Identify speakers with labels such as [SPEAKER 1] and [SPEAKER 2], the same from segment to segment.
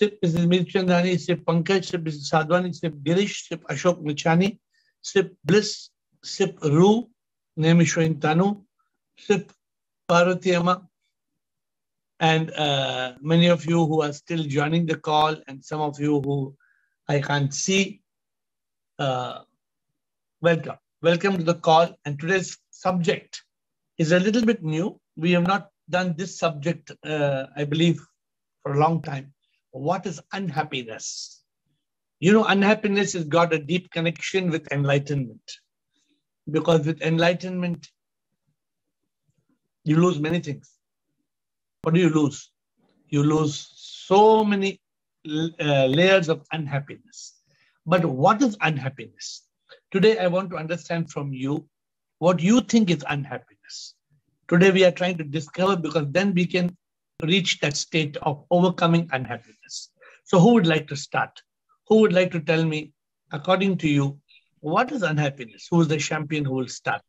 [SPEAKER 1] SIP Mrs. Mirchandani, SIP Pankaj, SIP Mrs. Sadhwani, SIP Girish, SIP Ashok Nichani, SIP Bliss, SIP Ru, name is showing Tanu, SIP Parvati Amma, and many of you who are still joining the call, and some of you who I can't see. Welcome. Welcome to the call. And today's subject is a little bit new. We have not done this subject, I believe, for a long time. What is unhappiness? You know, unhappiness has got a deep connection with enlightenment. Because with enlightenment, you lose many things. What do you lose? You lose so many layers of unhappiness. But what is unhappiness? Today, I want to understand from you what you think is unhappiness. Today, we are trying to discover, because then we can reach that state of overcoming unhappiness. So who would like to start? Who would like to tell me, according to you, what is unhappiness? Who is the champion who will start?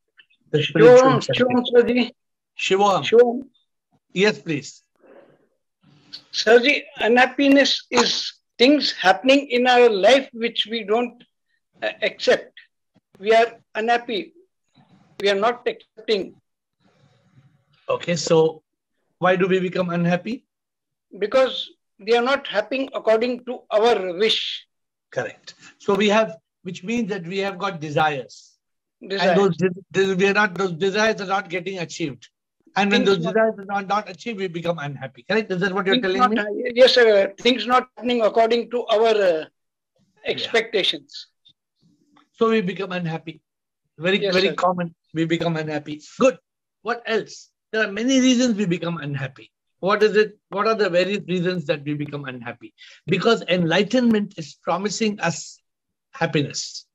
[SPEAKER 1] The spiritual champion. Shivam. Yes, please.
[SPEAKER 2] Sirji, unhappiness is things happening in our life which we don't accept. We are unhappy. We are not accepting.
[SPEAKER 1] Okay, so why do we become unhappy?
[SPEAKER 2] Because they are not happening according to our wish.
[SPEAKER 1] Correct. So we have, which means that we have got desires. And those desires are not getting achieved. And when those desires are not achieved, we become unhappy. Correct? Is that what you're telling me?
[SPEAKER 2] Yes, sir. Things not happening according to our expectations.
[SPEAKER 1] So we become unhappy. Very common. We become unhappy. Good. What else? There are many reasons we become unhappy. What is it? What are the various reasons that we become unhappy? Because enlightenment is promising us happiness.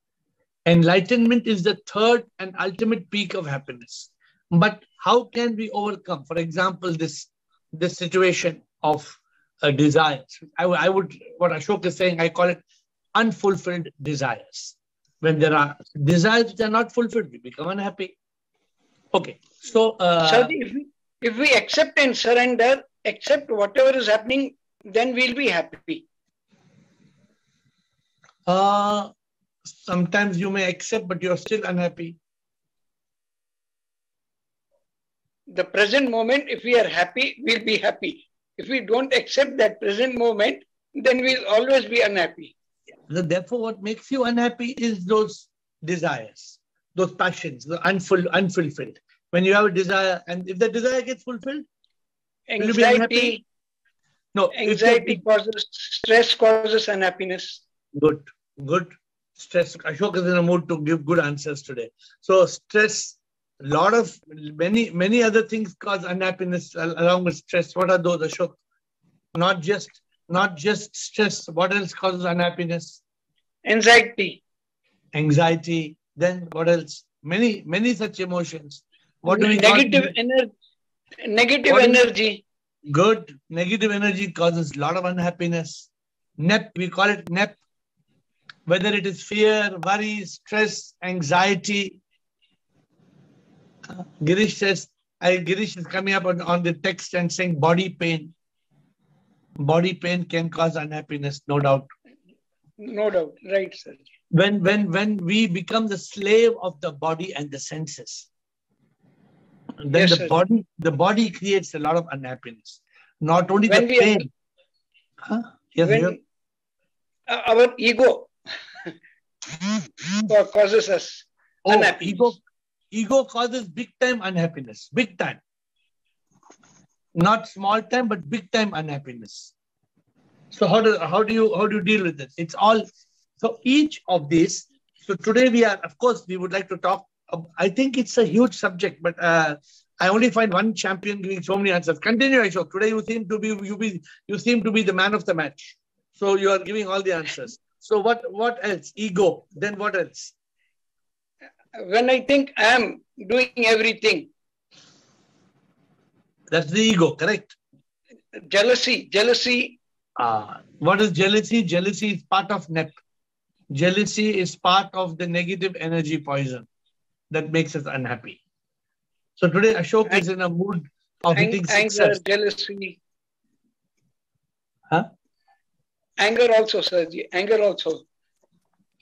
[SPEAKER 1] Enlightenment is the third and ultimate peak of happiness. But how can we overcome, for example, this situation of desires? I would, what Ashok is saying, I call it unfulfilled desires. When there are desires which are not fulfilled, we become unhappy. Okay, so
[SPEAKER 2] if we accept and surrender, accept whatever is happening, then we'll be happy.
[SPEAKER 1] Sometimes you may accept, but you're still unhappy.
[SPEAKER 2] The present moment, if we are happy, we'll be happy. If we don't accept that present moment, then we'll always be unhappy.
[SPEAKER 1] So therefore, what makes you unhappy is those desires, those passions, the unfulfilled. When you have a desire, and if the desire gets fulfilled, will you be unhappy? No.
[SPEAKER 2] Anxiety causes, stress causes unhappiness.
[SPEAKER 1] Good. Stress. Ashok is in a mood to give good answers today. So stress, many other things cause unhappiness along with stress. What are those, Ashok? Not just stress. What else causes unhappiness?
[SPEAKER 2] Anxiety.
[SPEAKER 1] Then what else? Many such emotions. What do we
[SPEAKER 2] Negative energy.
[SPEAKER 1] Good. Negative energy causes a lot of unhappiness. NEP, we call it NEP. Whether it is fear, worry, stress, anxiety. Girish says, Girish is coming up on the text and saying body pain. Body pain can cause unhappiness, no doubt.
[SPEAKER 2] No doubt. Right, sir.
[SPEAKER 1] When we become the slave of the body and the senses, then the body creates a lot of unhappiness. Not only the pain.
[SPEAKER 2] Our ego causes us unhappiness.
[SPEAKER 1] Ego causes big time unhappiness. Big time. Not small time, but big time unhappiness. So how do you deal with it? It's all, so each of these. So today we would like to talk. I think it's a huge subject, but I only find one champion giving so many answers. Continue, Ashok. Today you seem to be the man of the match. So you are giving all the answers. So what else? Ego. Then what else?
[SPEAKER 2] When I think I am doing everything.
[SPEAKER 1] That's the ego, correct?
[SPEAKER 2] Jealousy.
[SPEAKER 1] What is jealousy? Jealousy is part of NEP. Jealousy is part of the negative energy poison that makes us unhappy. So today Ashok is in a mood of hitting success.
[SPEAKER 2] Anger, jealousy.
[SPEAKER 1] Huh?
[SPEAKER 2] Anger also, Sirji. Anger also.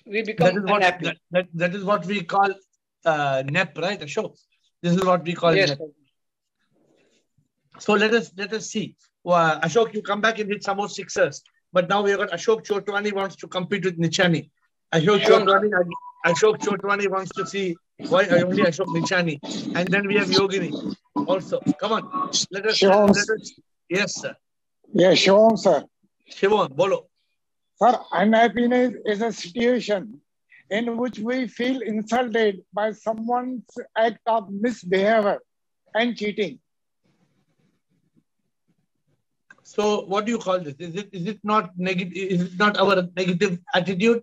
[SPEAKER 2] We become unhappy.
[SPEAKER 1] That is what we call NEP, right, Ashok? This is what we call NEP. So let us see. Ashok, you come back and hit some more sixers. But now we have got Ashok Chotwani wants to compete with Nichani. Ashok Chotwani wants to see why only Ashok Nichani. And then we have Yogini also. Come on. Let us. Yes, sir.
[SPEAKER 3] Yes, Shivam, sir.
[SPEAKER 1] Shivam, bolo.
[SPEAKER 3] Sir, unhappiness is a situation in which we feel insulted by someone's act of misbehavior and cheating.
[SPEAKER 1] So, what do you call this? Is it not negative? Is it not our negative attitude?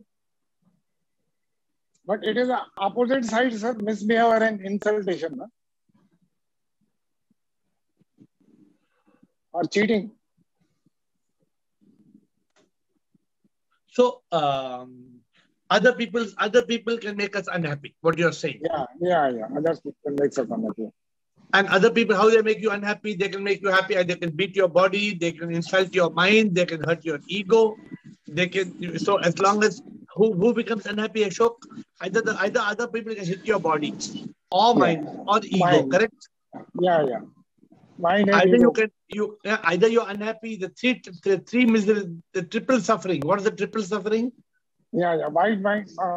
[SPEAKER 3] But it is the opposite side, sir. Misbehavior and insultation, no? Or cheating.
[SPEAKER 1] So, other people can make us unhappy. What you're saying?
[SPEAKER 3] Yeah. Other people can make us unhappy.
[SPEAKER 1] And other people, how they make you unhappy? They can make you happy. They can beat your body. They can insult your mind. They can hurt your ego. They can. So as long as who becomes unhappy, Ashok? Either other people can hit your body, or mind, or ego.
[SPEAKER 3] Mind.
[SPEAKER 1] Correct?
[SPEAKER 3] Yeah. Mind and
[SPEAKER 1] either
[SPEAKER 3] ego.
[SPEAKER 1] Either you're unhappy. The three misery, the triple suffering. What is the triple suffering?
[SPEAKER 3] Yeah. Mind,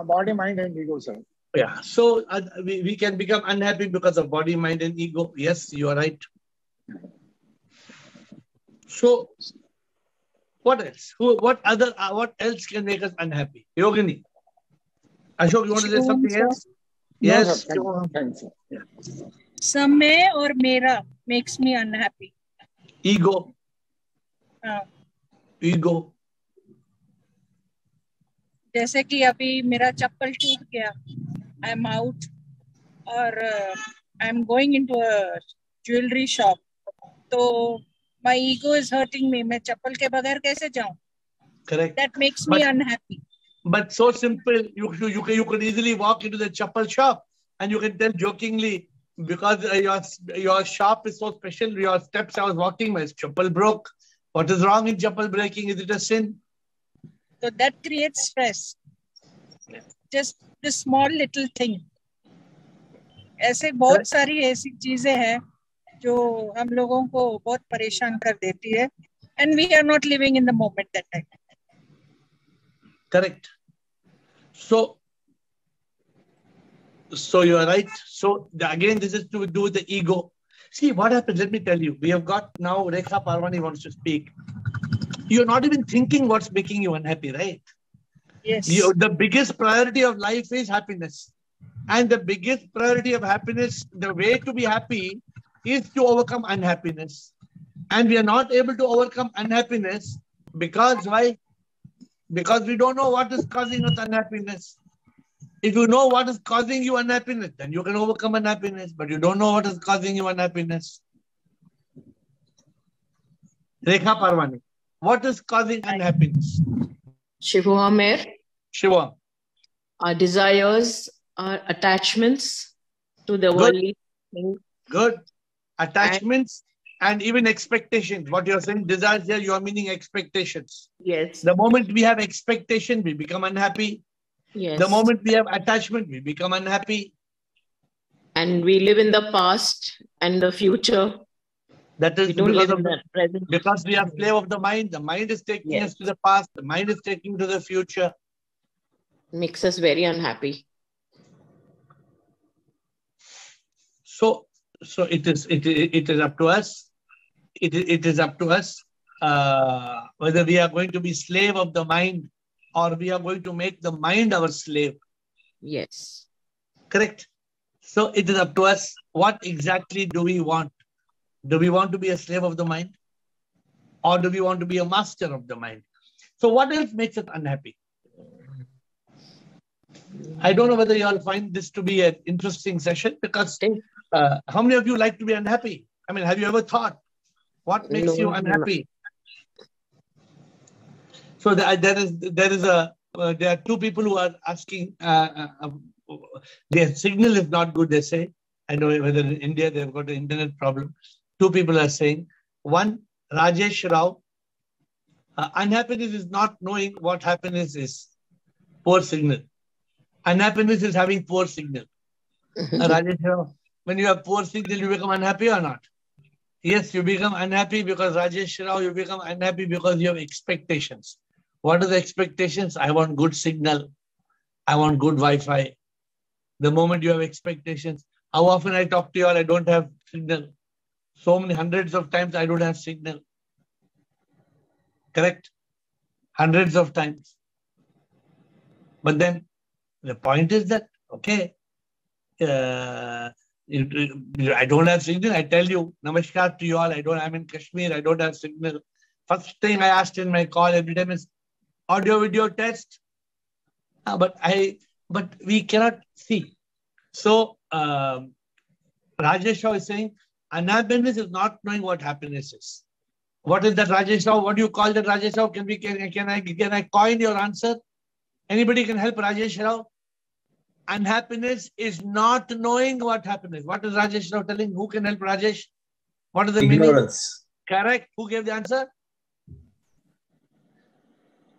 [SPEAKER 3] body, mind, and ego, sir.
[SPEAKER 1] Yeah, so we can become unhappy because of body, mind, and ego. Yes, you are right. So, what else? What else can make us unhappy? Yogini, Ashok, you want to say something else? Yes.
[SPEAKER 3] Thanks, sir.
[SPEAKER 1] Yeah.
[SPEAKER 4] Samay or mera makes me unhappy.
[SPEAKER 1] Ego. Ego.
[SPEAKER 4] जैसे कि अभी मेरा चप्पल टूट गया. I'm out or I'm going into a jewelry shop. So my ego is hurting me. मैं चप्पल के बगैर कैसे जाऊं?
[SPEAKER 1] Correct.
[SPEAKER 4] That makes me unhappy.
[SPEAKER 1] But so simple. You could easily walk into the chappal shop and you can tell jokingly, because your shop is so special, your steps I was walking, my chappal broke. What is wrong in chappal breaking? Is it a sin?
[SPEAKER 4] So that creates stress. Just the small little thing. ऐसे बहुत सारी ऐसी चीजें हैं जो हम लोगों को बहुत परेशान कर देती है. And we are not living in the moment that time.
[SPEAKER 1] Correct. So you are right. So again, this is to do with the ego. See what happens. Let me tell you. We have got now Rekha Parwani wants to speak. You're not even thinking what's making you unhappy, right?
[SPEAKER 4] Yes.
[SPEAKER 1] The biggest priority of life is happiness. And the biggest priority of happiness, the way to be happy is to overcome unhappiness. And we are not able to overcome unhappiness because why? Because we don't know what is causing us unhappiness. If you know what is causing you unhappiness, then you can overcome unhappiness. But you don't know what is causing you unhappiness. Rekha Parwani, what is causing unhappiness?
[SPEAKER 5] Shivam,
[SPEAKER 1] Shiva.
[SPEAKER 5] Our desires, our attachments to the worldly things.
[SPEAKER 1] Good. Attachments and even expectations. What you're saying, desires here, you are meaning expectations.
[SPEAKER 5] Yes.
[SPEAKER 1] The moment we have expectation, we become unhappy.
[SPEAKER 5] Yes.
[SPEAKER 1] The moment we have attachment, we become unhappy.
[SPEAKER 5] And we live in the past and the future.
[SPEAKER 1] That is
[SPEAKER 5] we don't live in the present.
[SPEAKER 1] Because we are slave of the mind. The mind is taking us to the past. The mind is taking to the future.
[SPEAKER 5] Makes us very unhappy.
[SPEAKER 1] So it is up to us. It is up to us whether we are going to be slave of the mind or we are going to make the mind our slave.
[SPEAKER 5] Yes.
[SPEAKER 1] Correct. So it is up to us. What exactly do we want? Do we want to be a slave of the mind? Or do we want to be a master of the mind? So what else makes us unhappy? I don't know whether you all find this to be an interesting session because how many of you like to be unhappy? I mean, have you ever thought what makes you unhappy? So there are two people who are asking. Their signal is not good, they say. I know whether in India they've got an internet problem. Two people are saying. One, Rajesh Rao. Unhappiness is not knowing what happiness is. Poor signal. Unhappiness is having poor signal. Rajesh, when you have poor signal, you become unhappy or not? Yes, you become unhappy because Rajesh Rao, you become unhappy because you have expectations. What are the expectations? I want good signal. I want good Wi-Fi. The moment you have expectations, how often I talk to you all, I don't have signal. So many hundreds of times I don't have signal. Correct? Hundreds of times. But then the point is that, okay, I don't have signal. I tell you, namaskar to you all. I'm in Kashmir. I don't have signal. First thing I asked in my call every time is audio video test. But we cannot see. So Rajesh Rao is saying unhappiness is not knowing what happiness is. What is that, Rajesh Rao? What do you call that, Rajesh Rao? Can I coin your answer? Anybody can help Rajesh Rao? Unhappiness is not knowing what happiness. What is Rajesh Rao telling? Who can help Rajesh? What is the
[SPEAKER 6] Ignorance.
[SPEAKER 1] Meaning? Correct. Who gave the answer?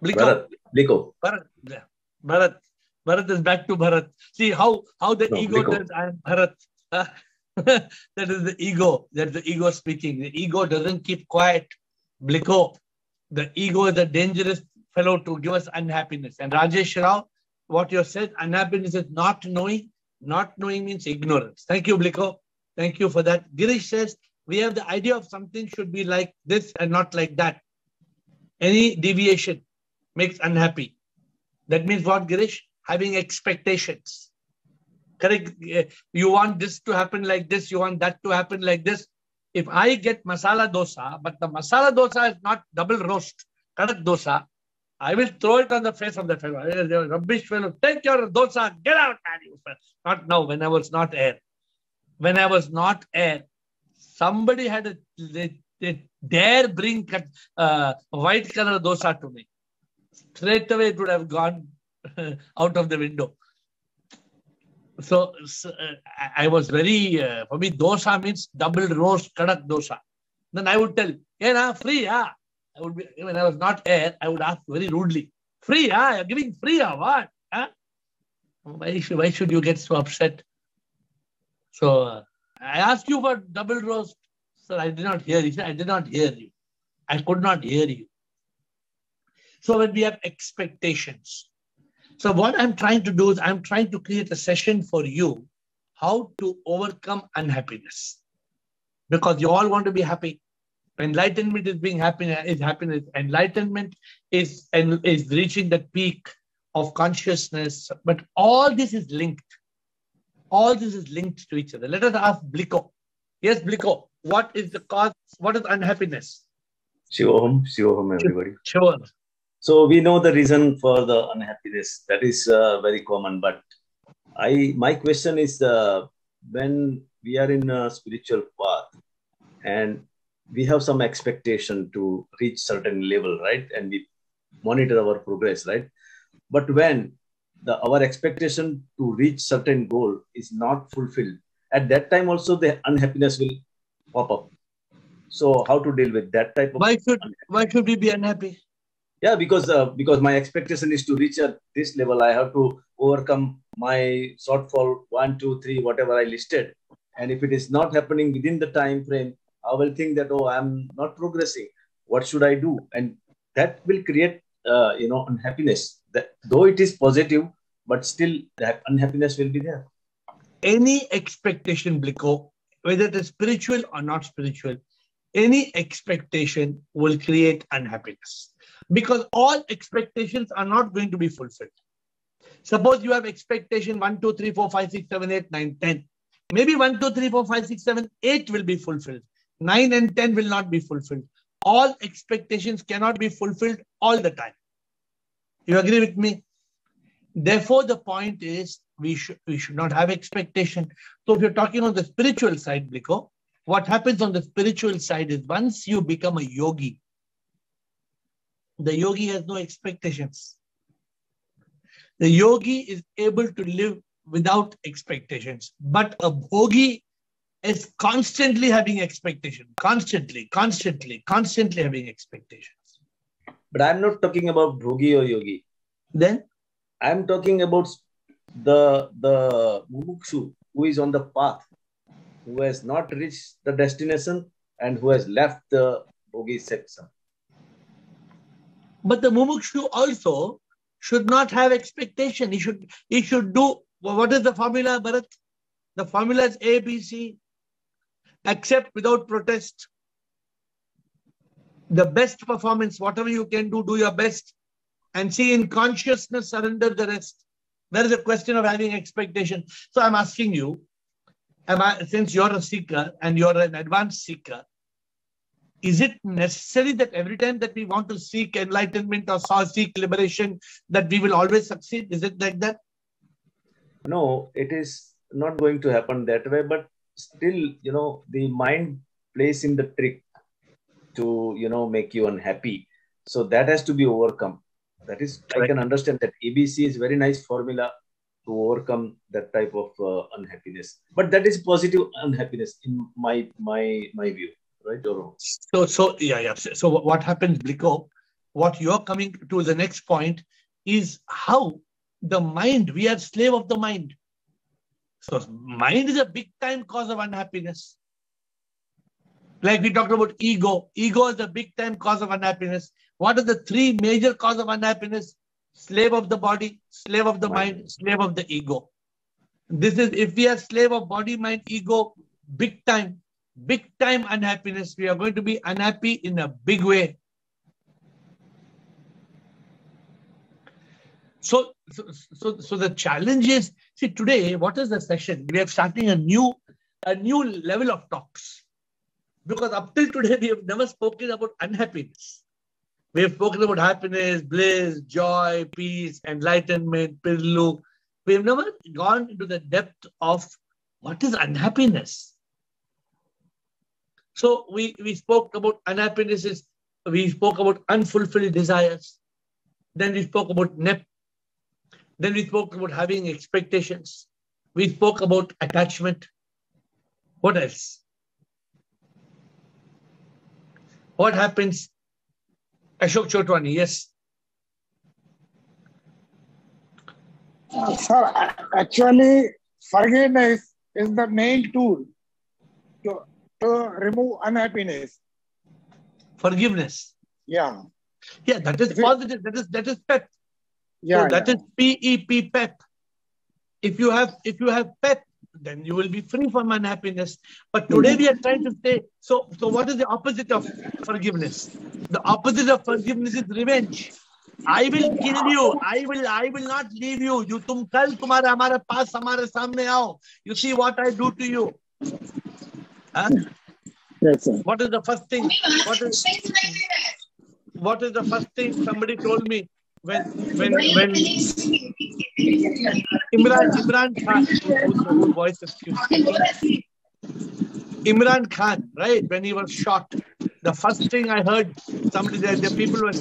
[SPEAKER 6] Bharat. Bliko.
[SPEAKER 1] Bharat. Bharat is back to Bharat. See how the ego
[SPEAKER 6] Bliko.
[SPEAKER 1] says, I am Bharat. That is the ego. That's the ego speaking. The ego doesn't keep quiet. Bliko. The ego is a dangerous fellow to give us unhappiness. And Rajesh Rao, what you said, unhappiness is not knowing. Not knowing means ignorance. Thank you, Bliko. Thank you for that. Girish says, we have the idea of something should be like this and not like that. Any deviation makes unhappy. That means what, Girish? Having expectations. Correct? You want this to happen like this. You want that to happen like this. If I get masala dosa, but the masala dosa is not double roast, kadak dosa, I will throw it on the face of the fellow. Rubbish fellow, take your dosa, get out. Not now, when I was not AiR. When I was not AiR, somebody had they dare bring white color dosa to me. Straight away it would have gone out of the window. So I was very, for me, dosa means double roast kadak dosa. Then I would tell, yeah, free, yeah. I would be, when I was not AiR, I would ask very rudely, free, yeah, you're giving free, yeah, what? Huh? Why should you get so upset? So I asked you for double roast. Sir, I did not hear you. I did not hear you. I could not hear you. So when we have expectations. So what I'm trying to do is I'm trying to create a session for you how to overcome unhappiness. Because you all want to be happy. Enlightenment is being happiness. Enlightenment is reaching the peak of consciousness. But all this is linked. All this is linked to each other. Let us ask Bliko. Yes, Bliko, what is the cause? What is unhappiness?
[SPEAKER 6] Shivoham, everybody.
[SPEAKER 1] Sure.
[SPEAKER 6] So we know the reason for the unhappiness. That is very common. But my question is, when we are in a spiritual path and we have some expectation to reach certain level, right? And we monitor our progress, right? But when our expectation to reach certain goal is not fulfilled, at that time also the unhappiness will pop up. So how to deal with that type of?
[SPEAKER 1] Why should we be unhappy?
[SPEAKER 6] Yeah, because my expectation is to reach at this level. I have to overcome my shortfall 1, 2, 3, whatever I listed. And if it is not happening within the time frame, I will think that, oh, I'm not progressing. What should I do? And that will create, unhappiness. That though it is positive, but still that unhappiness will be there.
[SPEAKER 1] Any expectation, Bliko, whether it is spiritual or not spiritual, any expectation will create unhappiness. Because all expectations are not going to be fulfilled. Suppose you have expectation 1, 2, 3, 4, 5, 6, 7, 8, 9, 10. Maybe 1, 2, 3, 4, 5, 6, 7, 8 will be fulfilled. 9 and 10 will not be fulfilled. All expectations cannot be fulfilled all the time. You agree with me? Therefore, the point is we should not have expectation. So if you're talking on the spiritual side, Bliko, what happens on the spiritual side is once you become a yogi, the yogi has no expectations. The yogi is able to live without expectations. But a bhogi is constantly having expectation. Constantly having expectations.
[SPEAKER 6] But I'm not talking about bhogi or yogi.
[SPEAKER 1] Then?
[SPEAKER 6] I'm talking about the mumukshu who is on the path, who has not reached the destination and who has left the bhogi section.
[SPEAKER 1] But the mumukshu also should not have expectation. He should do, what is the formula, Bharat? The formula is A, B, C. Accept without protest. The best performance, whatever you can do, do your best. And see, in consciousness, surrender the rest. There is a question of having expectation. So I'm asking you, since you're a seeker and you're an advanced seeker, is it necessary that every time that we want to seek enlightenment or seek liberation, that we will always succeed? Is it like that?
[SPEAKER 6] No, it is not going to happen that way. But still, the mind plays in the trick to, make you unhappy. So that has to be overcome. That is, correct. I can understand that ABC is very nice formula to overcome that type of unhappiness. But that is positive unhappiness in my view. Right or wrong?
[SPEAKER 1] So what happens, Bliko? What you're coming to the next point is how the mind, we are slave of the mind. So mind is a big time cause of unhappiness. Like we talked about ego. Ego is a big time cause of unhappiness. What are the three major causes of unhappiness? Slave of the body, slave of the mind, slave of the ego. This is, if we are slave of body, mind, ego, big time unhappiness. We are going to be unhappy in a big way. So the challenge is, see, today, what is the session? We are starting a new level of talks. Because up till today, we have never spoken about unhappiness. We have spoken about happiness, bliss, joy, peace, enlightenment, pirlu. We have never gone into the depth of what is unhappiness. So we spoke about unhappiness. We spoke about unfulfilled desires. Then we spoke about NEP. Then we spoke about having expectations. We spoke about attachment. What else? What happens? Ashok Chotwani, yes.
[SPEAKER 3] Sir, actually, forgiveness is the main tool to remove unhappiness.
[SPEAKER 1] Forgiveness.
[SPEAKER 3] Yeah.
[SPEAKER 1] Yeah, that is positive. That is PEP.
[SPEAKER 3] Yeah,
[SPEAKER 1] so that is PEP, PEP. If you have PEP, then you will be free from unhappiness. But today we are trying to say, so what is the opposite of forgiveness? The opposite of forgiveness is revenge. I will kill you. I will not leave you. You tum kal tumhara hamare paas hamare samne aao. You see what I do to you. Huh?
[SPEAKER 3] Yes, sir.
[SPEAKER 1] What is the first thing? What is the first thing somebody told me when Imran Khan, whose voice is cute. Imran Khan, right? When he was shot, the first thing I heard somebody there, the people were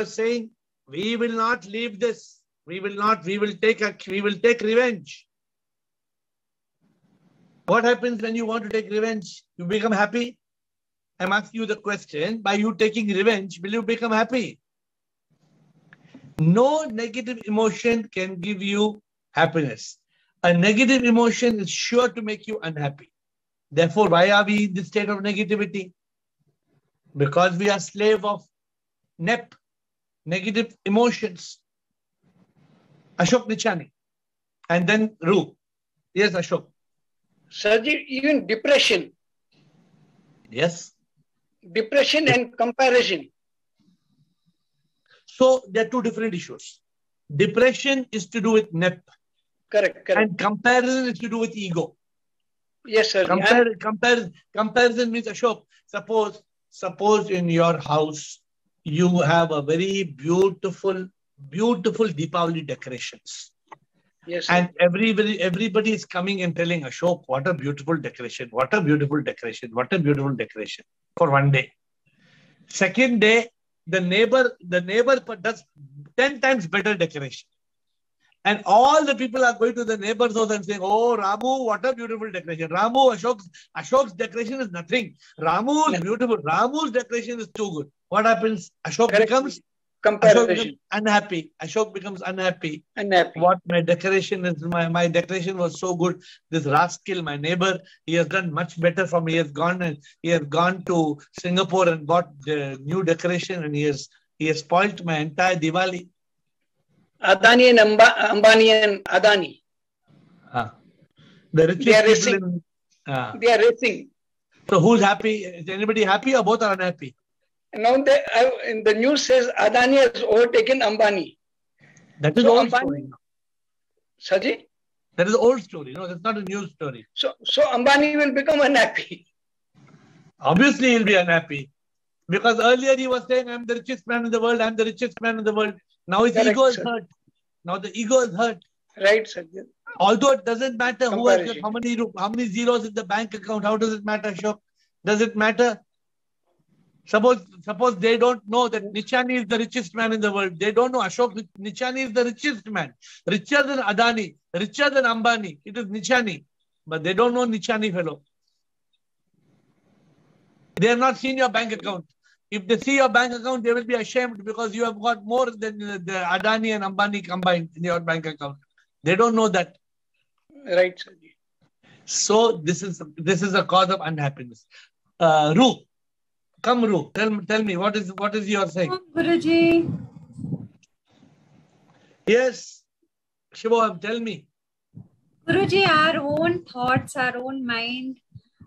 [SPEAKER 1] saying, we will not leave this. We will take revenge. What happens when you want to take revenge? You become happy? I'm asking you the question, by you taking revenge, will you become happy? No negative emotion can give you happiness. A negative emotion is sure to make you unhappy. Therefore, why are we in this state of negativity? Because we are slave of NEP, negative emotions. Ashok Nichani. And then Ru. Yes, Ashok.
[SPEAKER 2] Sarji, even depression.
[SPEAKER 1] Yes.
[SPEAKER 2] Depression and comparison.
[SPEAKER 1] So there are two different issues. Depression is to do with NEP.
[SPEAKER 2] Correct.
[SPEAKER 1] And comparison is to do with ego.
[SPEAKER 2] Yes, sir.
[SPEAKER 1] Comparison means, Ashok, suppose in your house, you have a very beautiful Deepavali decorations.
[SPEAKER 2] Yes, sir.
[SPEAKER 1] And everybody is coming and telling Ashok, what a beautiful decoration, what a beautiful decoration, what a beautiful decoration for one day. Second day, the neighbor does 10 times better decoration. And all the people are going to the neighbor's house and saying, "Oh, Ramu, what a beautiful decoration. Ramu, Ashok's decoration is nothing. Ramu is beautiful. Ramu's decoration is too good." What happens? Ashok becomes unhappy. Ashok becomes unhappy. What my decoration is, my decoration was so good. This rascal, my neighbor, he has done much better for me. He has gone to Singapore and bought the new decoration, and he has spoilt my entire Diwali.
[SPEAKER 2] Adani and Ambani and Adani.
[SPEAKER 1] The richest
[SPEAKER 2] they are racing. They are racing.
[SPEAKER 1] So who's happy? Is anybody happy or both are unhappy?
[SPEAKER 2] Now in the news says Adani has overtaken Ambani.
[SPEAKER 1] That is old story.
[SPEAKER 2] Saji?
[SPEAKER 1] That is old story. No, that's not a new story.
[SPEAKER 2] So Ambani will become unhappy.
[SPEAKER 1] Obviously, he'll be unhappy. Because earlier he was saying, "I'm the richest man in the world. I'm the richest man in the world." Now his ego is hurt. Now the ego is hurt.
[SPEAKER 2] Right, Sajid.
[SPEAKER 1] Although it doesn't matter who has how many zeros in the bank account. How does it matter, Ashok? Does it matter? Suppose they don't know that Nichani is the richest man in the world. They don't know Ashok Nichani is the richest man. Richer than Adani, richer than Ambani. It is Nichani. But they don't know Nichani fellow. They have not seen your bank account. If they see your bank account, they will be ashamed because you have got more than the Adani and Ambani combined in your bank account. They don't know that.
[SPEAKER 2] Right, Saji.
[SPEAKER 1] So this is a cause of unhappiness. Ru, come Ru, tell me what is your saying?
[SPEAKER 7] Guruji.
[SPEAKER 1] Yes, Shubham, tell me.
[SPEAKER 7] Guruji, our own thoughts, our own mind,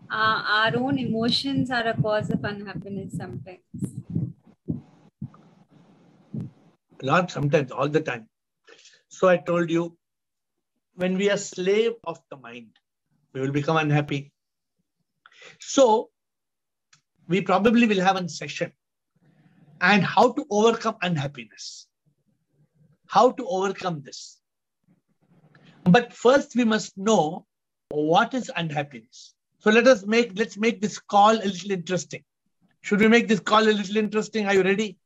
[SPEAKER 7] our own emotions are a cause of unhappiness sometimes.
[SPEAKER 1] Not sometimes, all the time. So I told you, when we are slave of the mind, we will become unhappy. So we probably will have a session and how to overcome unhappiness. How to overcome this. But first we must know what is unhappiness. So let's make this call a little interesting. Should we make this call a little interesting? Are you ready?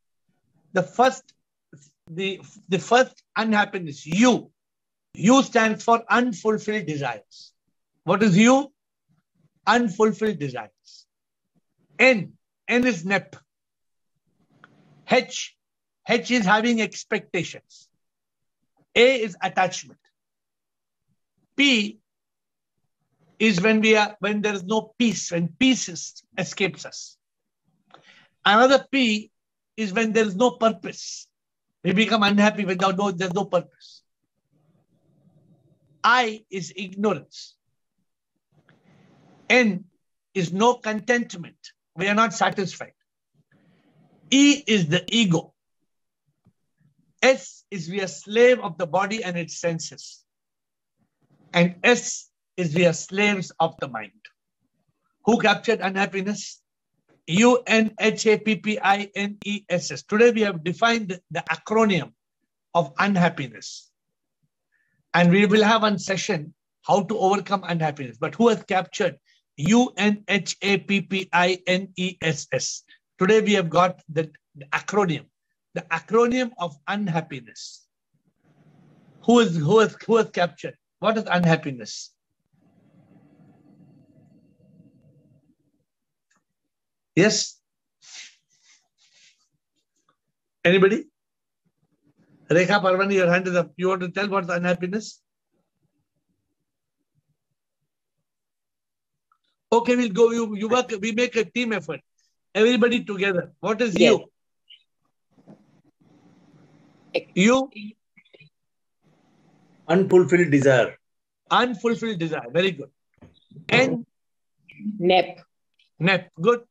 [SPEAKER 1] The first unhappiness, you stands for unfulfilled desires. What is you? Unfulfilled desires. N is NEP. H is having expectations. A is attachment. P is when there is no peace, when peace escapes us. Another P is when there is no purpose. We become unhappy when there's no purpose. I is ignorance. N is no contentment. We are not satisfied. E is the ego. S is we are slave of the body and its senses. And S is we are slaves of the mind. Who captured unhappiness? UNHAPPINESS. Today we have defined the acronym of unhappiness. And we will have one session how to overcome unhappiness. But who has captured UNHAPPINESS? Today we have got the acronym of unhappiness. Who has captured? What is unhappiness? Yes? Anybody? Rekha Parvani, your hand is up. You want to tell what's unhappiness? Okay, we'll go. You work. We make a team effort. Everybody together. What is you? You?
[SPEAKER 6] Unfulfilled desire.
[SPEAKER 1] Unfulfilled desire. Very good. N?
[SPEAKER 5] NEP.
[SPEAKER 1] NEP. Good.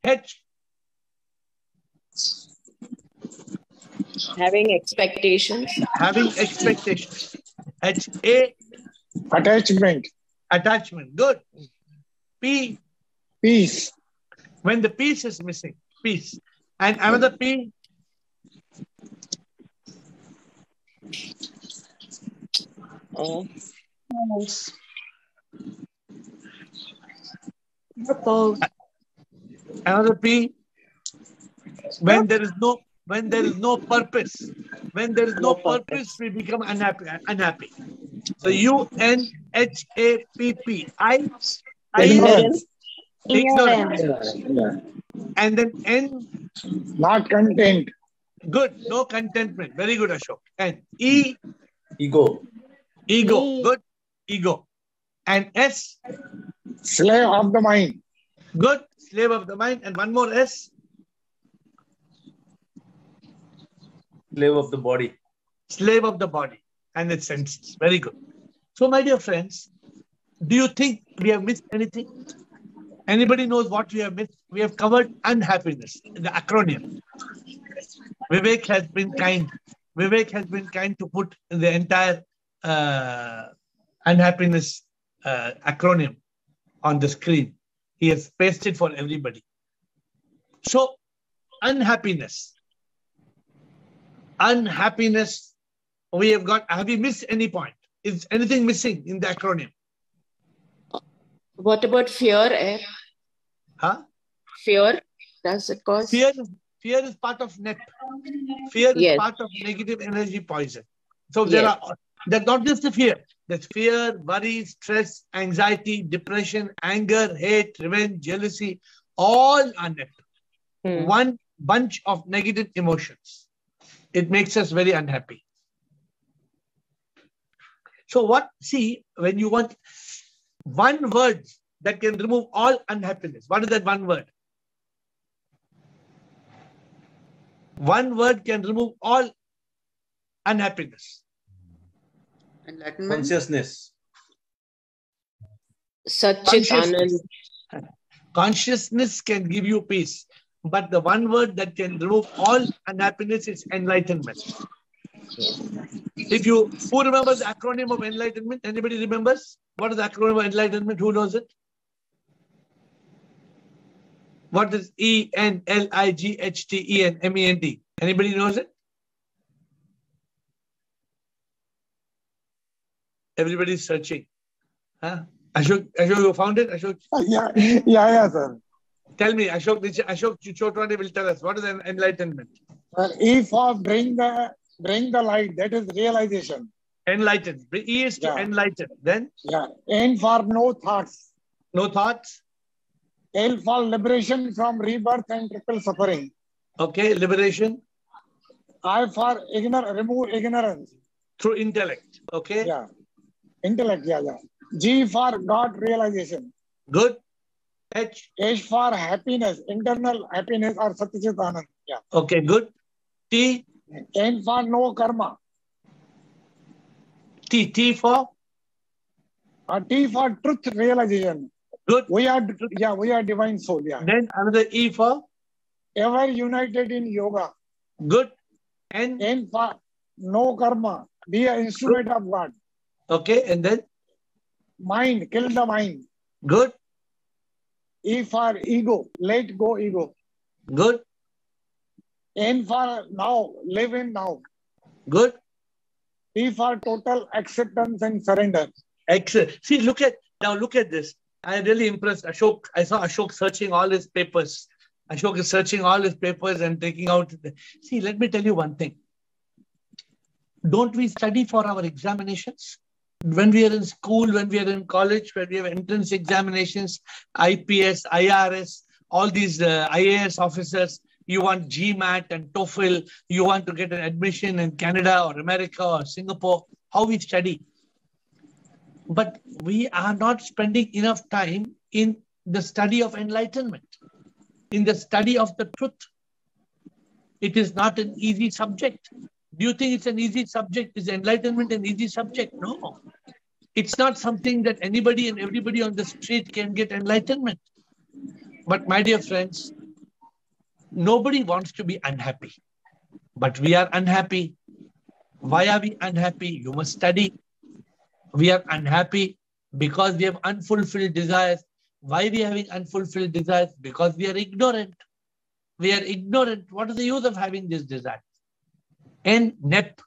[SPEAKER 1] H?
[SPEAKER 5] Having expectations.
[SPEAKER 1] Having expectations. H? A?
[SPEAKER 3] Attachment.
[SPEAKER 1] Attachment. Good. P?
[SPEAKER 3] Peace.
[SPEAKER 1] When the peace is missing. Peace. And another P? Another P? When there is when there is no purpose. When there is no purpose, we become unhappy. So UNHAPP.
[SPEAKER 3] Ignorance.
[SPEAKER 1] Ignorance.
[SPEAKER 3] Yeah.
[SPEAKER 1] And then N.
[SPEAKER 3] Not content.
[SPEAKER 1] Good. No contentment. Very good, Ashok. And E.
[SPEAKER 6] Ego.
[SPEAKER 1] Ego. Good. Ego. And S.
[SPEAKER 3] Slave of the mind.
[SPEAKER 1] Good. Slave of the mind. And one more S.
[SPEAKER 6] Slave of the body.
[SPEAKER 1] Slave of the body and its senses. Very good. So, my dear friends, do you think we have missed anything? Anybody knows what we have missed? We have covered unhappiness, the acronym. Vivek has been kind. Vivek has been kind to put the entire unhappiness acronym on the screen. He has pasted for everybody. So, unhappiness. Unhappiness, we have got, have we missed any point? Is anything missing in the acronym?
[SPEAKER 5] What about fear?
[SPEAKER 1] Huh?
[SPEAKER 5] Fear, does it cause?
[SPEAKER 1] Fear is part of NEP. Fear is part of negative energy poison. So that's not just the fear. There's fear, worry, stress, anxiety, depression, anger, hate, revenge, jealousy, all are NEP. One bunch of negative emotions. It makes us very unhappy. So when you want one word that can remove all unhappiness, what is that one word? One word can remove all unhappiness.
[SPEAKER 5] Enlightenment.
[SPEAKER 6] Consciousness.
[SPEAKER 5] Consciousness.
[SPEAKER 1] Consciousness can give you peace. But the one word that can remove all unhappiness is enlightenment. Who remembers the acronym of enlightenment? Anybody remembers? What is the acronym of enlightenment? Who knows it? What is ENLIGHTENMENT? Anybody knows it? Everybody's searching. Huh? Ashok, you found it? Ashok?
[SPEAKER 3] Yeah, sir.
[SPEAKER 1] Tell me, Ashok Chotwani will tell us, what is enlightenment?
[SPEAKER 3] E for bring the light, that is realization.
[SPEAKER 1] Enlighten. E is to enlighten. Then?
[SPEAKER 3] Yeah. N for no thoughts.
[SPEAKER 1] No thoughts.
[SPEAKER 3] L for liberation from rebirth and triple suffering.
[SPEAKER 1] Okay, liberation.
[SPEAKER 3] I for remove ignorance.
[SPEAKER 1] Through intellect. Okay.
[SPEAKER 3] Yeah. Intellect, G for God realization.
[SPEAKER 1] Good. H
[SPEAKER 3] for happiness, internal happiness or Satchit Anand. Yeah.
[SPEAKER 1] Okay, good. T.
[SPEAKER 3] N for no karma.
[SPEAKER 1] T for?
[SPEAKER 3] T for truth realization.
[SPEAKER 1] Good.
[SPEAKER 3] We are divine soul. Yeah.
[SPEAKER 1] Then another E for?
[SPEAKER 3] Ever united in yoga.
[SPEAKER 1] Good. N
[SPEAKER 3] for no karma. Be an instrument of God.
[SPEAKER 1] Okay, and then?
[SPEAKER 3] Mind, kill the mind.
[SPEAKER 1] Good.
[SPEAKER 3] E for ego, let go ego.
[SPEAKER 1] Good.
[SPEAKER 3] N for now, live in now.
[SPEAKER 1] Good.
[SPEAKER 3] T for total acceptance and surrender.
[SPEAKER 1] Excellent. See, look at this. I'm really impressed. Ashok, I saw Ashok searching all his papers. Ashok is searching all his papers and taking out. See, let me tell you one thing. Don't we study for our examinations? When we are in school, when we are in college, when we have entrance examinations, IPS, IRS, all these IAS officers, you want GMAT and TOEFL, you want to get an admission in Canada or America or Singapore, how we study. But we are not spending enough time in the study of enlightenment, in the study of the truth. It is not an easy subject. Do you think it's an easy subject? Is enlightenment an easy subject? No. It's not something that anybody and everybody on the street can get enlightenment. But my dear friends, nobody wants to be unhappy. But we are unhappy. Why are we unhappy? You must study. We are unhappy because we have unfulfilled desires. Why we are having unfulfilled desires? Because we are ignorant. We are ignorant. What is the use of having this desire? N, NEP,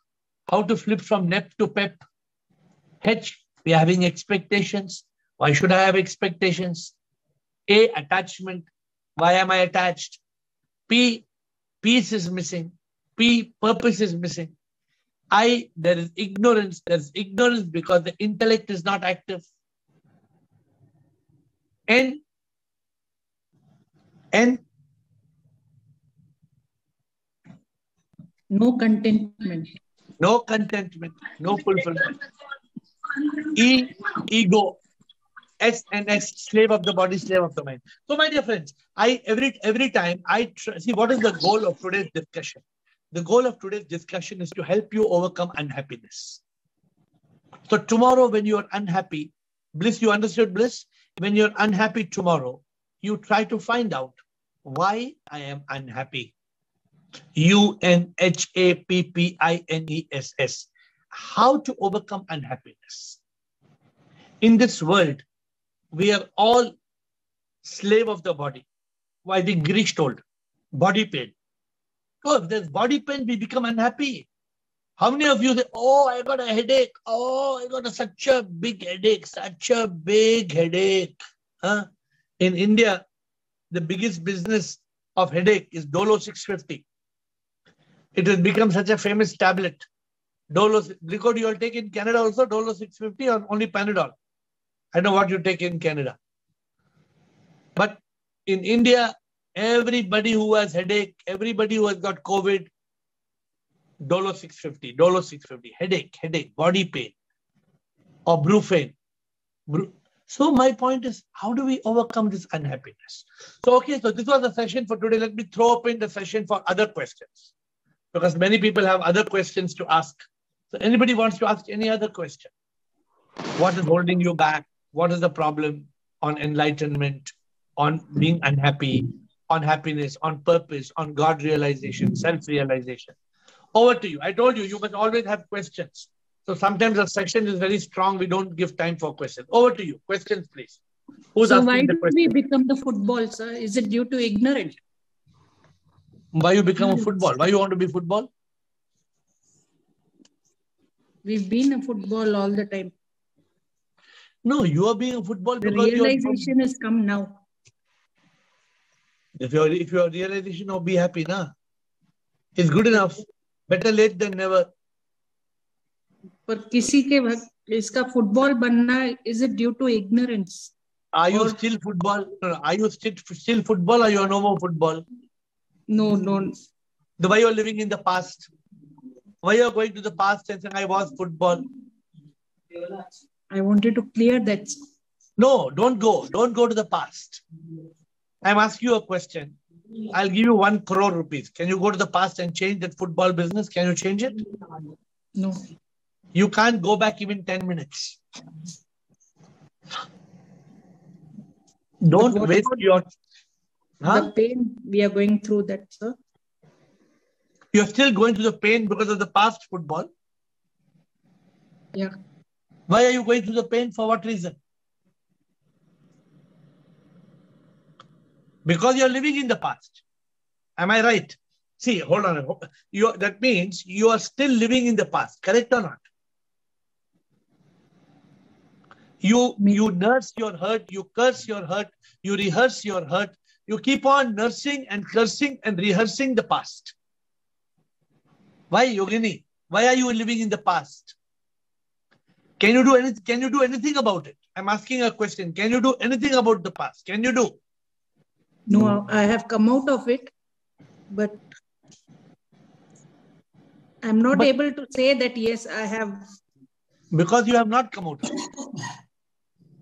[SPEAKER 1] how to flip from NEP to PEP. H, we are having expectations. Why should I have expectations? A, attachment. Why am I attached? P, peace is missing. P, purpose is missing. I, there is ignorance. There is ignorance because the intellect is not active. N,
[SPEAKER 4] no contentment.
[SPEAKER 1] No contentment, no fulfillment. E, ego. S and S, slave of the body, slave of the mind. So, my dear friends, every time I see what is the goal of today's discussion. The goal of today's discussion is to help you overcome unhappiness. So tomorrow, when you are unhappy, bliss, you understood bliss? When you're unhappy tomorrow, you try to find out why I am unhappy. UNHAPPINESS. How to overcome unhappiness. In this world, we are all slave of the body. Why the Greeks told, body pain. Oh, if there's body pain, we become unhappy. How many of you say, oh, I got a headache. Oh, I got such a big headache, such a big headache. Huh? In India, the biggest business of headache is Dolo 650. It has become such a famous tablet. Dolo, Rico, do you all take in Canada also Dolo 650 or only Panadol? I know what you take in Canada. But in India, everybody who has headache, everybody who has got COVID, Dolo 650, Dolo 650, headache, body pain, or Brufen. So my point is, how do we overcome this unhappiness? So, okay, so this was the session for today. Let me throw open the session for other questions, because many people have other questions to ask. So anybody wants to ask any other question? What is holding you back? What is the problem on enlightenment, on being unhappy, on happiness, on purpose, on God realization, self-realization? Over to you. I told you, you must always have questions. So sometimes the session is very strong. We don't give time for questions. Over to you. Questions, please. Who's
[SPEAKER 4] so
[SPEAKER 1] asking
[SPEAKER 4] why
[SPEAKER 1] the
[SPEAKER 4] do
[SPEAKER 1] question?
[SPEAKER 4] we become the football, sir? Is it due to ignorance?
[SPEAKER 1] Why you become a football? Why you want to be football?
[SPEAKER 4] We've been a football all the time.
[SPEAKER 1] No, you are being a football
[SPEAKER 4] the
[SPEAKER 1] because
[SPEAKER 4] realization has come now.
[SPEAKER 1] If your realization of be happy, na, it's good enough. Better late than never.
[SPEAKER 4] पर किसी के वक्त इसका football बनना, is it due to ignorance?
[SPEAKER 1] Are you still football? Are you still football or you are no more football?
[SPEAKER 4] No.
[SPEAKER 1] The way you are living in the past. Why you are going to the past and saying I was football?
[SPEAKER 4] I wanted to clear that.
[SPEAKER 1] No, don't go. Don't go to the past. I'm asking you a question. I'll give you 1 crore rupees. Can you go to the past and change that football business? Can you change it?
[SPEAKER 4] No.
[SPEAKER 1] You can't go back even 10 minutes. Don't waste your...
[SPEAKER 4] The pain we are going through that, sir.
[SPEAKER 1] You're still going through the pain because of the past football?
[SPEAKER 4] Yeah.
[SPEAKER 1] Why are you going through the pain? For what reason? Because you're living in the past. Am I right? See, hold on. That means you are still living in the past. Correct or not? You nurse your hurt. You curse your hurt. You rehearse your hurt. You keep on nursing and cursing and rehearsing the past. Why, Yogini? Why are you living in the past? Can you do anything? Can you do anything about it? I'm asking a question. Can you do anything about the past? Can you do?
[SPEAKER 4] No, I have come out of it, but I'm not able to say that, yes, I have.
[SPEAKER 1] Because you have not come out of it.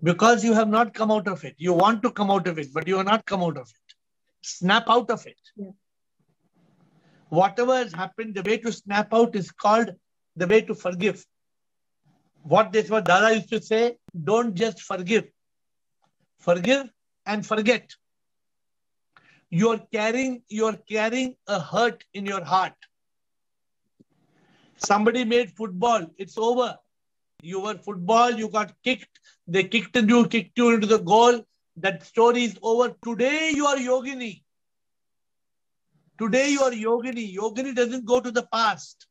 [SPEAKER 1] Because you have not come out of it. You want to come out of it, but you have not come out of it. Snap out of it.
[SPEAKER 4] Yeah.
[SPEAKER 1] Whatever has happened, the way to snap out is called the way to forgive. What Dada used to say, don't just forgive. Forgive and forget. You're carrying a hurt in your heart. Somebody made football. It's over. You were football. You got kicked. They kicked you into the goal. That story is over. Today you are Yogini. Today you are Yogini. Yogini doesn't go to the past.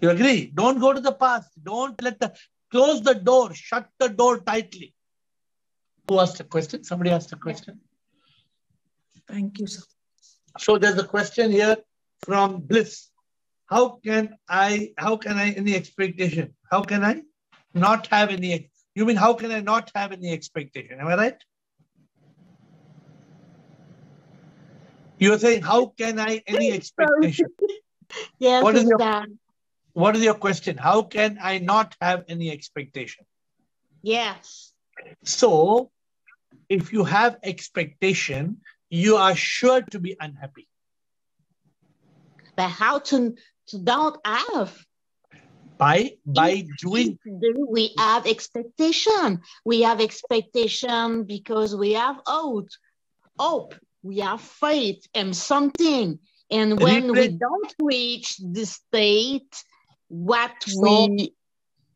[SPEAKER 1] You agree? Don't go to the past. Don't close the door. Shut the door tightly. Who asked a question? Somebody asked a question.
[SPEAKER 4] Thank you, sir.
[SPEAKER 1] So there's a question here from Bliss. How can I any expectation? How can I not have any? You mean how can I not have any expectation? Am I right? You're saying how can I any expectation?
[SPEAKER 5] Yes,
[SPEAKER 1] what is your question? How can I not have any expectation?
[SPEAKER 5] Yes.
[SPEAKER 1] So if you have expectation, you are sure to be unhappy.
[SPEAKER 5] But how to don't have?
[SPEAKER 1] By doing.
[SPEAKER 5] We have expectation. We have expectation because we have hope. We have faith in something. And when we don't reach the state,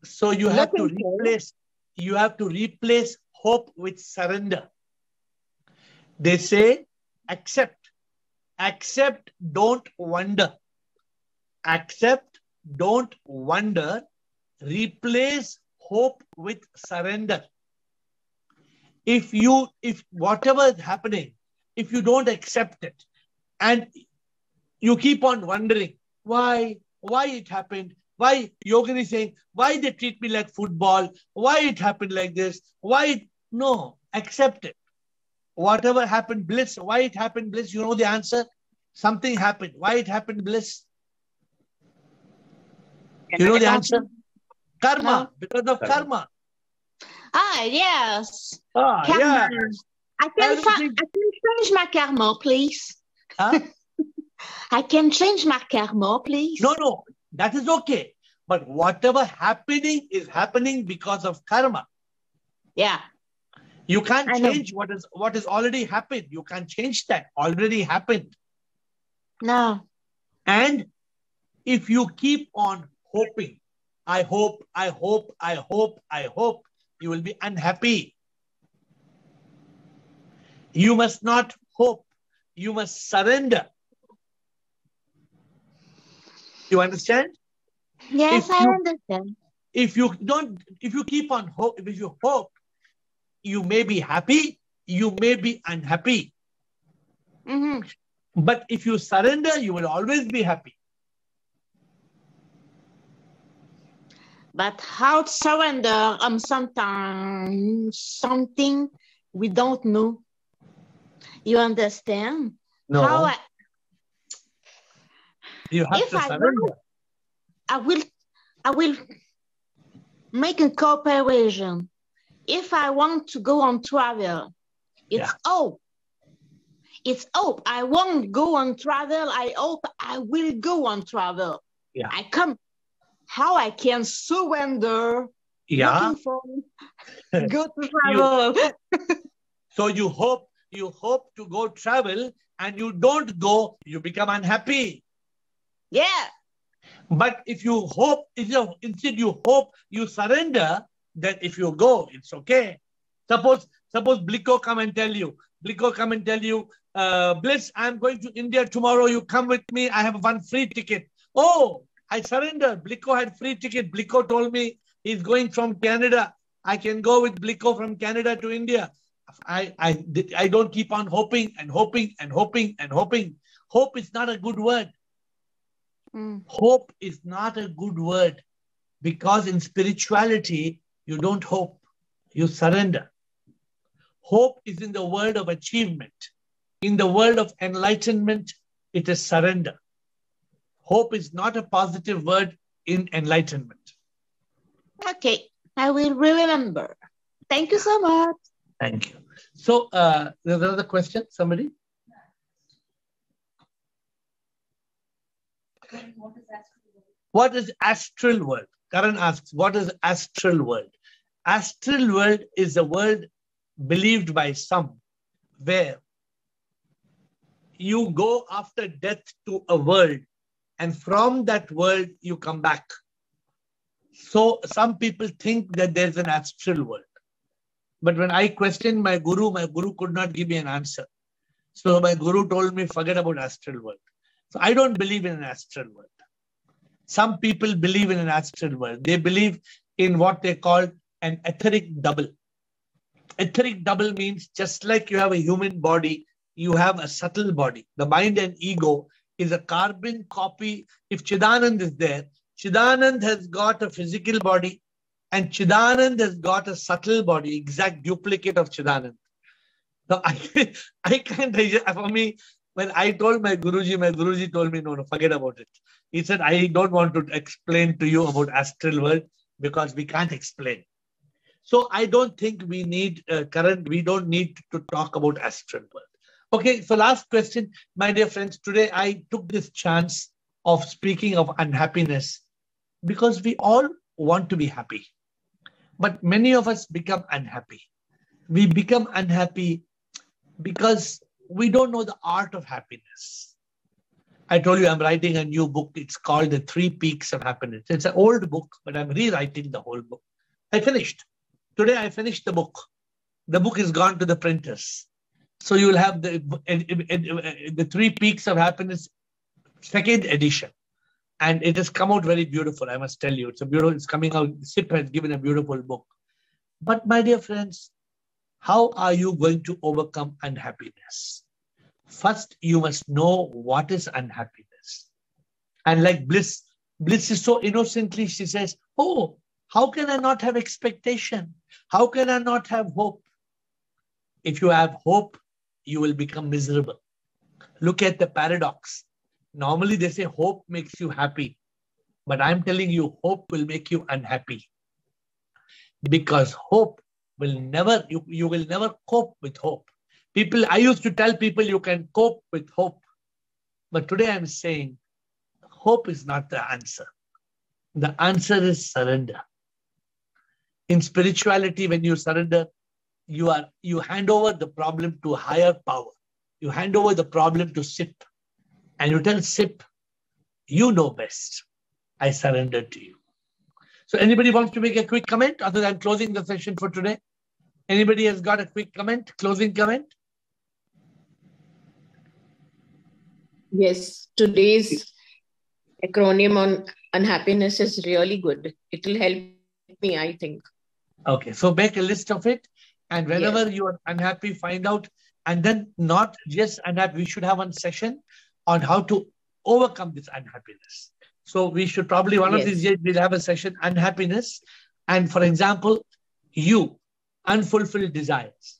[SPEAKER 1] so you have to replace. You have to replace hope with surrender. They say accept. Accept, don't wonder. Accept, don't wonder. Replace hope with surrender. If whatever is happening, if you don't accept it and you keep on wondering why it happened, why Yogini is saying, why they treat me like football, why it happened like this, no, accept it. Whatever happened, Bliss, why it happened, Bliss, you know the answer? Something happened. Why it happened, Bliss? You know the answer? Karma, no. Because of karma.
[SPEAKER 5] Yes.
[SPEAKER 1] Karma.
[SPEAKER 5] Yes. I can change my karma, please.
[SPEAKER 1] Huh?
[SPEAKER 5] I can change my karma, please.
[SPEAKER 1] No, that is okay. But whatever happening is happening because of karma.
[SPEAKER 5] Yeah.
[SPEAKER 1] You can't change what is already happened. You can't change that. Already happened.
[SPEAKER 5] No.
[SPEAKER 1] And if you keep on hoping, I hope, you will be unhappy. You must not hope. You must surrender. You understand?
[SPEAKER 5] Yes, I understand.
[SPEAKER 1] If you keep on hope, if you hope, you may be happy, you may be unhappy.
[SPEAKER 5] Mm-hmm.
[SPEAKER 1] But if you surrender, you will always be happy.
[SPEAKER 5] But how to surrender sometimes something we don't know. You understand?
[SPEAKER 1] No. You have to surrender.
[SPEAKER 5] I will make a cooperation. If I want to go on travel, it's hope. It's hope. I won't go on travel. I hope I will go on travel.
[SPEAKER 1] Yeah.
[SPEAKER 5] How I can surrender.
[SPEAKER 1] Yeah.
[SPEAKER 5] Looking for go to travel.
[SPEAKER 1] So you hope to go travel and you don't go, you become unhappy.
[SPEAKER 5] Yeah.
[SPEAKER 1] But if you hope, instead you hope, you surrender, that if you go, it's okay. Suppose Bliko come and tell you, Bliss, I'm going to India tomorrow. You come with me. I have one free ticket. Oh, I surrendered. Bliko had free ticket. Bliko told me he's going from Canada. I can go with Bliko from Canada to India. I don't keep on hoping and hoping and hoping and hoping. Hope is not a good word. Hope is not a good word, because in spirituality, you don't hope, you surrender. Hope is in the world of achievement. In the world of enlightenment, it is surrender. Hope is not a positive word in enlightenment.
[SPEAKER 5] Okay, I will remember. Thank you so much.
[SPEAKER 1] Thank you. So, there's another question, somebody? What is astral world? Karan asks, what is astral world? Astral world is a world believed by some where you go after death to a world, and from that world you come back. So some people think that there's an astral world. But when I questioned my guru could not give me an answer. So my guru told me, forget about astral world. So I don't believe in an astral world. Some people believe in an astral world. They believe in what they call an etheric double. Etheric double means just like you have a human body, you have a subtle body. The mind and ego is a carbon copy. If Chidanand is there, Chidanand has got a physical body and Chidanand has got a subtle body, exact duplicate of Chidanand. So I can't, for me, when I told my Guruji told me, no, forget about it. He said, I don't want to explain to you about astral world because we can't explain. So I don't think we need we don't need to talk about astral world. Okay, so last question, my dear friends. Today I took this chance of speaking of unhappiness because we all want to be happy. But many of us become unhappy. We become unhappy because we don't know the art of happiness. I told you I'm writing a new book. It's called The 3 Peaks of Happiness. It's an old book, but I'm rewriting the whole book. I finished. Today I finished the book. The book is gone to the printers. So you will have the 3 Peaks of Happiness, 2nd edition. And it has come out very beautiful, I must tell you. It's coming out. SIP has given a beautiful book. But my dear friends, how are you going to overcome unhappiness? First, you must know what is unhappiness. And like Bliss is so innocently, she says, oh, how can I not have expectation? How can I not have hope? If you have hope, you will become miserable. Look at the paradox. Normally they say hope makes you happy. But I'm telling you, hope will make you unhappy. Because hope will never, you will never cope with hope. I used to tell people you can cope with hope. But today I'm saying hope is not the answer. The answer is surrender. In spirituality, when you surrender, you hand over the problem to a higher power. You hand over the problem to SIP. And you tell SIP, you know best. I surrender to you. So anybody wants to make a quick comment other than closing the session for today? Anybody has got a quick comment, closing comment?
[SPEAKER 8] Yes, today's acronym on unhappiness is really good. It will help me, I think.
[SPEAKER 1] Okay, so make a list of it. And whenever you are unhappy, find out. And then not just unhappy, we should have one session on how to overcome this unhappiness. So we should probably, one of these days, we'll have a session, unhappiness. And for example, unfulfilled desires.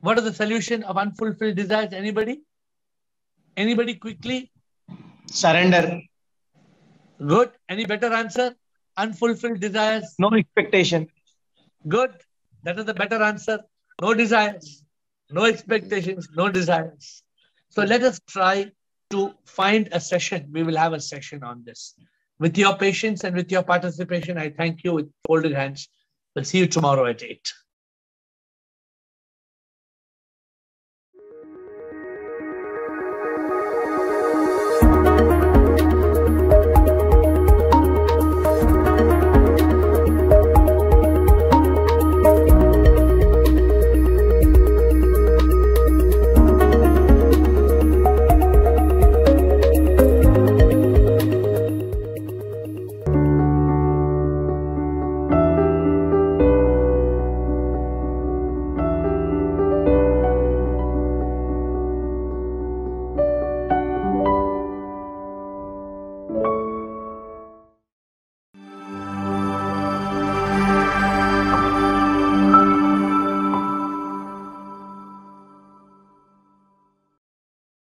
[SPEAKER 1] What is the solution of unfulfilled desires? Anybody? Anybody quickly?
[SPEAKER 9] Surrender.
[SPEAKER 1] Good. Any better answer? Unfulfilled desires?
[SPEAKER 9] No expectation.
[SPEAKER 1] Good. That is the better answer. No desires. No expectations. No desires. So let us try to find a session. We will have a session on this. With your patience and with your participation, I thank you with folded hands. We'll see you tomorrow at 8.